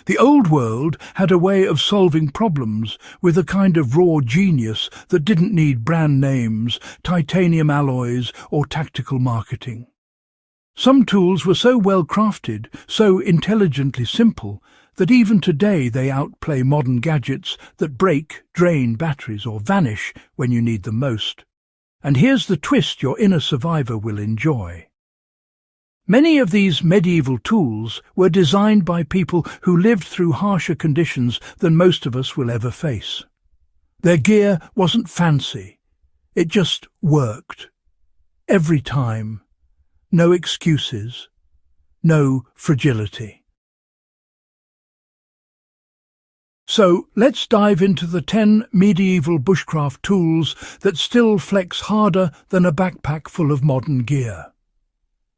The old world had a way of solving problems with a kind of raw genius that didn't need brand names, titanium alloys, or tactical marketing. Some tools were so well crafted, so intelligently simple, that even today they outplay modern gadgets that break, drain batteries, or vanish when you need them most. And here's the twist your inner survivor will enjoy. Many of these medieval tools were designed by people who lived through harsher conditions than most of us will ever face. Their gear wasn't fancy. It just worked. Every time. No excuses. No fragility. So let's dive into the 10 medieval bushcraft tools that still flex harder than a backpack full of modern gear.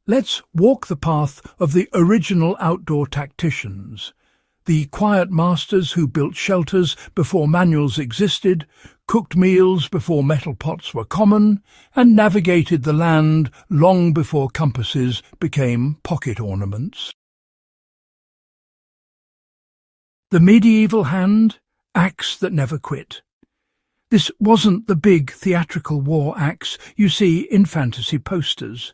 Let's walk the path of the original outdoor tacticians, the quiet masters who built shelters before manuals existed, cooked meals before metal pots were common, and navigated the land long before compasses became pocket ornaments. The medieval hand, axe that never quit. This wasn't the big theatrical war axe you see in fantasy posters.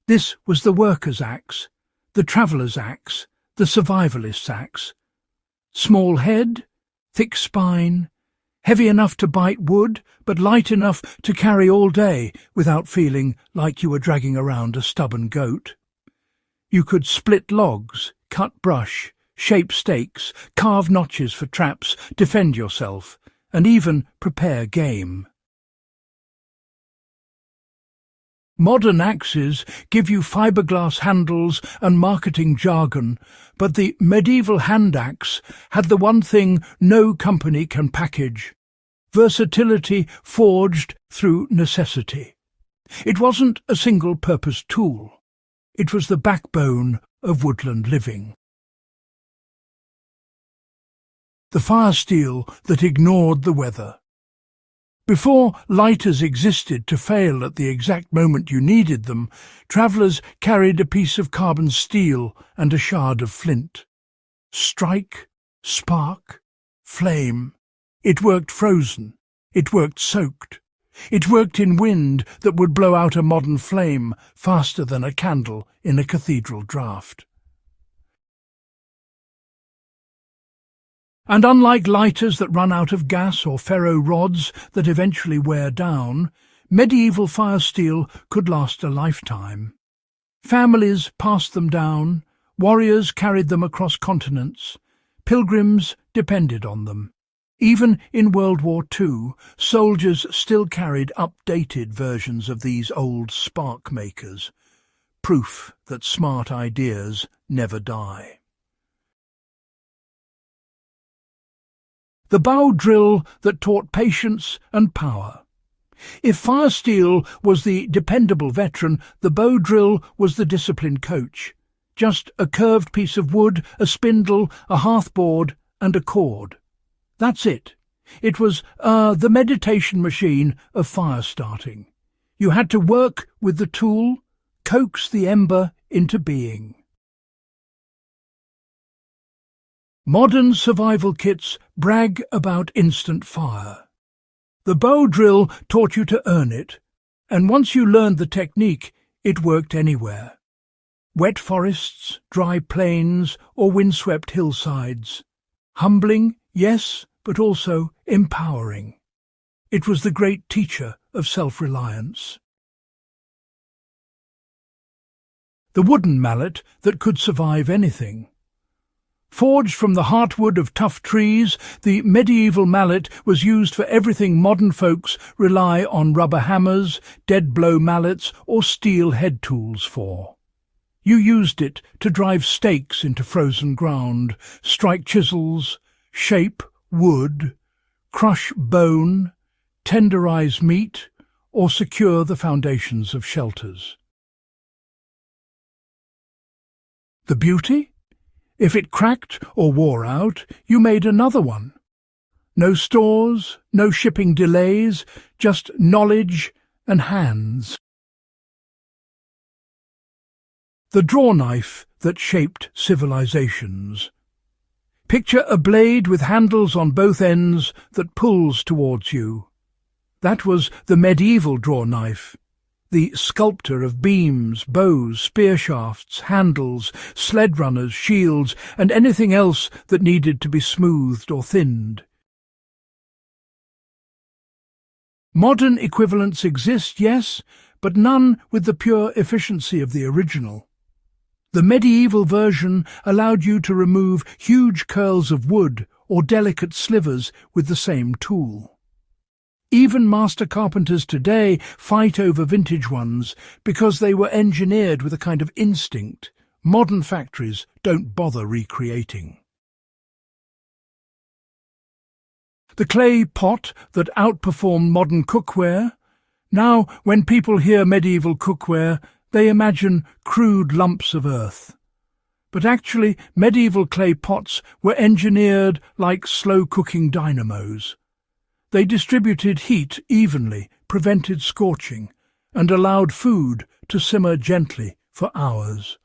This was the worker's axe, the traveller's axe, the survivalist's axe. Small head, thick spine, heavy enough to bite wood, but light enough to carry all day without feeling like you were dragging around a stubborn goat. You could split logs, cut brush, shape stakes, carve notches for traps, defend yourself, and even prepare game. Modern axes give you fiberglass handles and marketing jargon, but the medieval hand axe had the one thing no company can package: versatility forged through necessity. It wasn't a single-purpose tool. It was the backbone of woodland living. The firesteel that ignored the weather. Before lighters existed to fail at the exact moment you needed them, travellers carried a piece of carbon steel and a shard of flint. Strike, spark, flame. It worked frozen. It worked soaked. It worked in wind that would blow out a modern flame faster than a candle in a cathedral draught. And unlike lighters that run out of gas or ferro rods that eventually wear down, medieval firesteel could last a lifetime. Families passed them down, warriors carried them across continents, pilgrims depended on them. Even in World War II, soldiers still carried updated versions of these old spark makers, proof that smart ideas never die. The bow drill that taught patience and power. If firesteel was the dependable veteran, the bow drill was the disciplined coach. Just a curved piece of wood, a spindle, a hearthboard, and a cord. That's it. It was the meditation machine of fire starting. You had to work with the tool, coax the ember into being. Modern survival kits brag about instant fire. The bow drill taught you to earn it, and once you learned the technique, it worked anywhere. Wet forests, dry plains, or windswept hillsides. Humbling, yes, but also empowering. It was the great teacher of self-reliance. The wooden mallet that could survive anything. Forged from the heartwood of tough trees, the medieval mallet was used for everything modern folks rely on rubber hammers, dead-blow mallets, or steel head tools for. You used it to drive stakes into frozen ground, strike chisels, shape wood, crush bone, tenderize meat, or secure the foundations of shelters. The beauty? If it cracked or wore out, you made another one. No stores, no shipping delays, just knowledge and hands. The draw knife that shaped civilizations. Picture a blade with handles on both ends that pulls towards you. That was the medieval draw knife, the sculptor of beams, bows, spear shafts, handles, sled runners, shields, and anything else that needed to be smoothed or thinned. Modern equivalents exist, yes, but none with the pure efficiency of the original. The medieval version allowed you to remove huge curls of wood or delicate slivers with the same tool. Even master carpenters today fight over vintage ones because they were engineered with a kind of instinct modern factories don't bother recreating. The clay pot that outperformed modern cookware. Now, when people hear medieval cookware, they imagine crude lumps of earth. But actually, medieval clay pots were engineered like slow-cooking dynamos. They distributed heat evenly, prevented scorching, and allowed food to simmer gently for hours.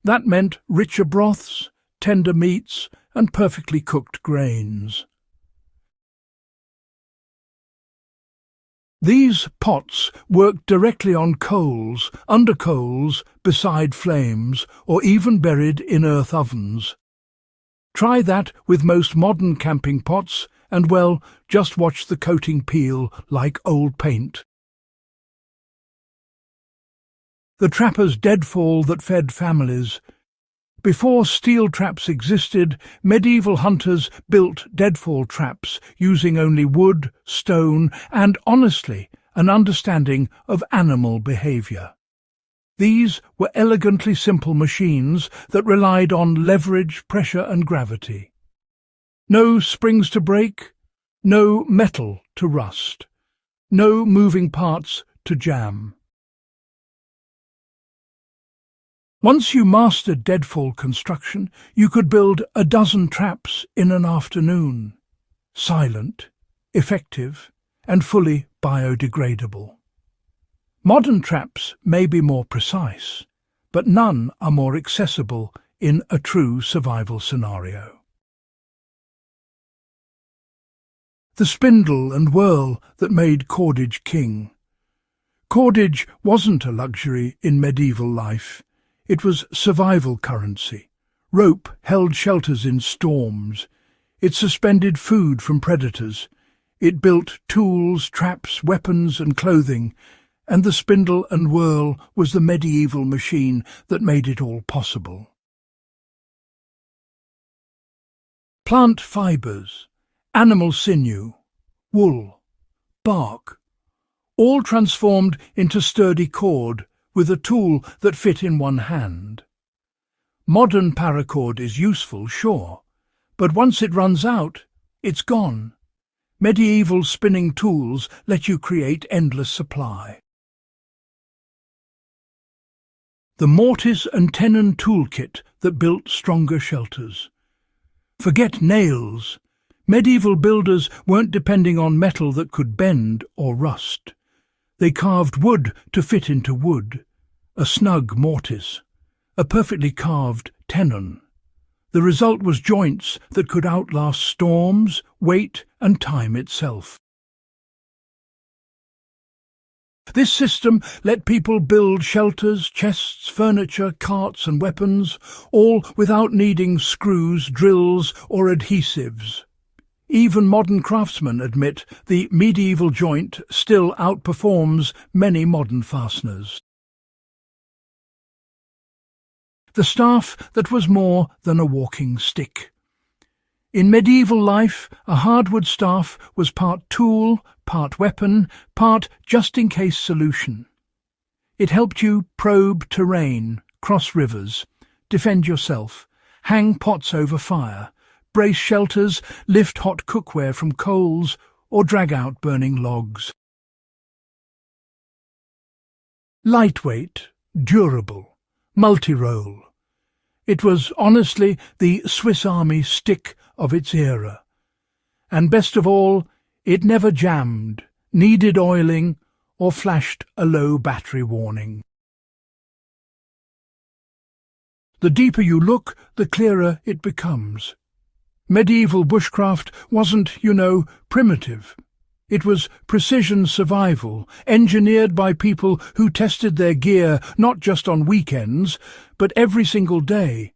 That meant richer broths, tender meats, and perfectly cooked grains. These pots worked directly on coals, under coals, beside flames, or even buried in earth ovens. Try that with most modern camping pots, and well, just watch the coating peel like old paint. The trapper's deadfall that fed families. Before steel traps existed, medieval hunters built deadfall traps using only wood, stone, and, honestly, an understanding of animal behaviour. These were elegantly simple machines that relied on leverage, pressure and gravity. No springs to break, no metal to rust, no moving parts to jam. Once you mastered deadfall construction, you could build a dozen traps in an afternoon. Silent, effective, and fully biodegradable. Modern traps may be more precise, but none are more accessible in a true survival scenario. The spindle and whirl that made cordage king. Cordage wasn't a luxury in medieval life. It was survival currency. Rope held shelters in storms. It suspended food from predators. It built tools, traps, weapons and clothing, and the spindle and whirl was the medieval machine that made it all possible. Plant fibres, animal sinew, wool, bark, all transformed into sturdy cord with a tool that fit in one hand. Modern paracord is useful, sure, but once it runs out, it's gone. Medieval spinning tools let you create endless supply. The mortise and tenon toolkit that built stronger shelters. Forget nails. Medieval builders weren't depending on metal that could bend or rust. They carved wood to fit into wood. A snug mortise, a perfectly carved tenon. The result was joints that could outlast storms, weight and time itself. This system let people build shelters, chests, furniture, carts and weapons, all without needing screws, drills or adhesives. Even modern craftsmen admit the medieval joint still outperforms many modern fasteners. The staff that was more than a walking stick. In medieval life, a hardwood staff was part tool, part weapon, part just-in-case solution. It helped you probe terrain, cross rivers, defend yourself, hang pots over fire, brace shelters, lift hot cookware from coals, or drag out burning logs. Lightweight, durable, multi-role. It was honestly the Swiss Army stick of its era. And best of all, it never jammed, needed oiling, or flashed a low battery warning. The deeper you look, the clearer it becomes. Medieval bushcraft wasn't, primitive. It was precision survival, engineered by people who tested their gear not just on weekends, but every single day.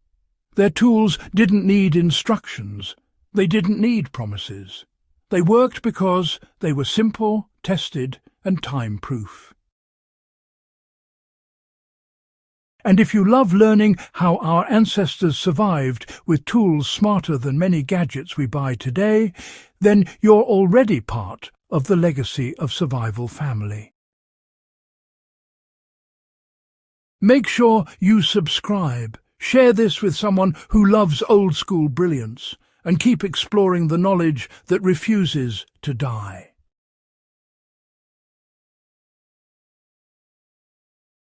Their tools didn't need instructions. They didn't need promises. They worked because they were simple, tested, and time-proof. And if you love learning how our ancestors survived with tools smarter than many gadgets we buy today, then you're already part of the legacy of survival family. Make sure you subscribe, share this with someone who loves old-school brilliance, and keep exploring the knowledge that refuses to die.